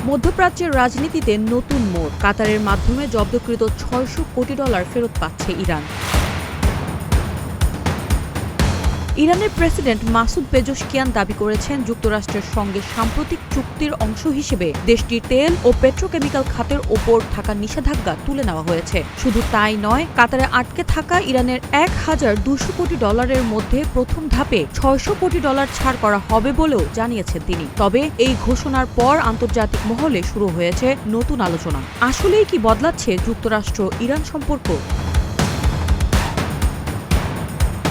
মধ্যপ্রাচ্যের রাজনীতিতে নতুন মোড়, কাতারের মাধ্যমে জব্দকৃত $600 কোটি ফেরত পাচ্ছে ইরান। ইরানের প্রেসিডেন্ট মাসুদ পেজেশকিয়ান দাবি করেছেন, যুক্তরাষ্ট্রের সঙ্গে সাম্প্রতিক চুক্তির অংশ হিসেবে দেশটির তেল ও পেট্রোকেমিক্যাল খাতের ওপর থাকা নিষেধাজ্ঞা তুলে নেওয়া হয়েছে। শুধু তাই নয়, কাতারে আটকে থাকা ইরানের $1200 কোটি মধ্যে প্রথম ধাপে $600 কোটি ছাড় করা হবে বলেও জানিয়েছেন তিনি। তবে এই ঘোষণার পর আন্তর্জাতিক মহলে শুরু হয়েছে নতুন আলোচনা। আসলেই কি বদলাচ্ছে যুক্তরাষ্ট্র ইরান সম্পর্ক?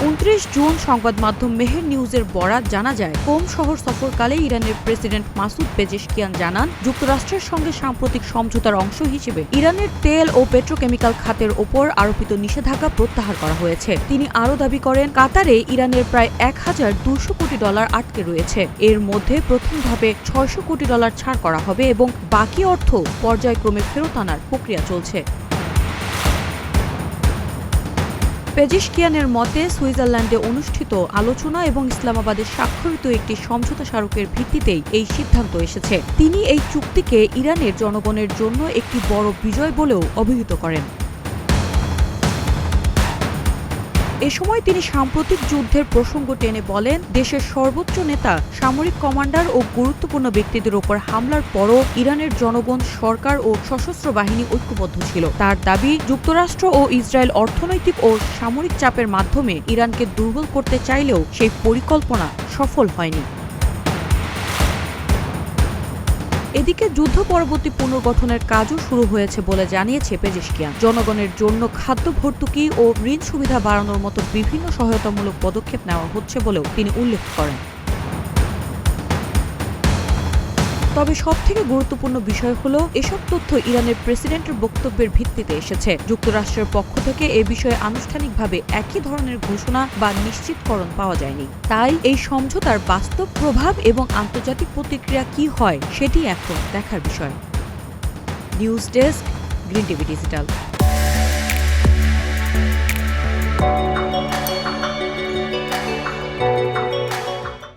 29 জুন সংবাদ মাধ্যম মেহের নিউজের বরাত জানা যায়, কোম শহর সফরকালে ইরানের প্রেসিডেন্ট মাসুদ পেজেশকিয়ান জানান, যুক্তরাষ্ট্রের সঙ্গে সাম্প্রতিক সমঝোতার অংশ হিসেবে ইরানের তেল ও পেট্রোকেমিক্যাল খাতের ওপর আরোপিত নিষেধাজ্ঞা প্রত্যাহার করা হয়েছে। তিনি আরও দাবি করেন, কাতারে ইরানের প্রায় $1200 কোটি আটকে রয়েছে। এর মধ্যে প্রথম ধাপে $600 কোটি ছাড় করা হবে এবং বাকি অর্থ পর্যায়ক্রমে ফেরত আনার প্রক্রিয়া চলছে। পেজেশকিয়ানের মতে, সুইজারল্যান্ডে অনুষ্ঠিত আলোচনা এবং ইসলামাবাদে স্বাক্ষরিত একটি সমঝোতা স্মারকের ভিত্তিতেই এই সিদ্ধান্ত এসেছে। তিনি এই চুক্তিকে ইরানের জনগণের জন্য একটি বড় বিজয় বলেও অভিহিত করেন। এ সময় তিনি সাম্প্রতিক যুদ্ধের প্রসঙ্গ টেনে বলেন, দেশের সর্বোচ্চ নেতা, সামরিক কমান্ডার ও গুরুত্বপূর্ণ ব্যক্তিদের ওপর হামলার পরও ইরানের জনগণ, সরকার ও সশস্ত্র বাহিনী ঐক্যবদ্ধ ছিল। তার দাবি, যুক্তরাষ্ট্র ও ইসরায়েল অর্থনৈতিক ও সামরিক চাপের মাধ্যমে ইরানকে দুর্বল করতে চাইলেও সেই পরিকল্পনা সফল হয়নি। এদিকে যুদ্ধ পরবর্তী পুনর্গঠনের কাজও শুরু হয়েছে বলে জানিয়েছে পেজেশকিয়ান। জনগণের জন্য খাদ্য ভর্তুকি ও ঋণ সুবিধা বাড়ানোর মতো বিভিন্ন সহায়তামূলক পদক্ষেপ নেওয়া হচ্ছে বলেও তিনি উল্লেখ করেন। তবে সবথেকে গুরুত্বপূর্ণ বিষয় হলো, এসব তথ্য ইরানের প্রেসিডেন্টের বক্তব্যের ভিত্তিতে এসেছে। যুক্তরাষ্ট্রের পক্ষ থেকে এ বিষয়ে আনুষ্ঠানিকভাবে একই ধরনের ঘোষণা বা নিশ্চিতকরণ পাওয়া যায়নি। তাই এই সমঝোতার বাস্তব প্রভাব এবং আন্তর্জাতিক প্রতিক্রিয়া কি হয়, সেটি এখন দেখার বিষয়। News desk, green TV digital.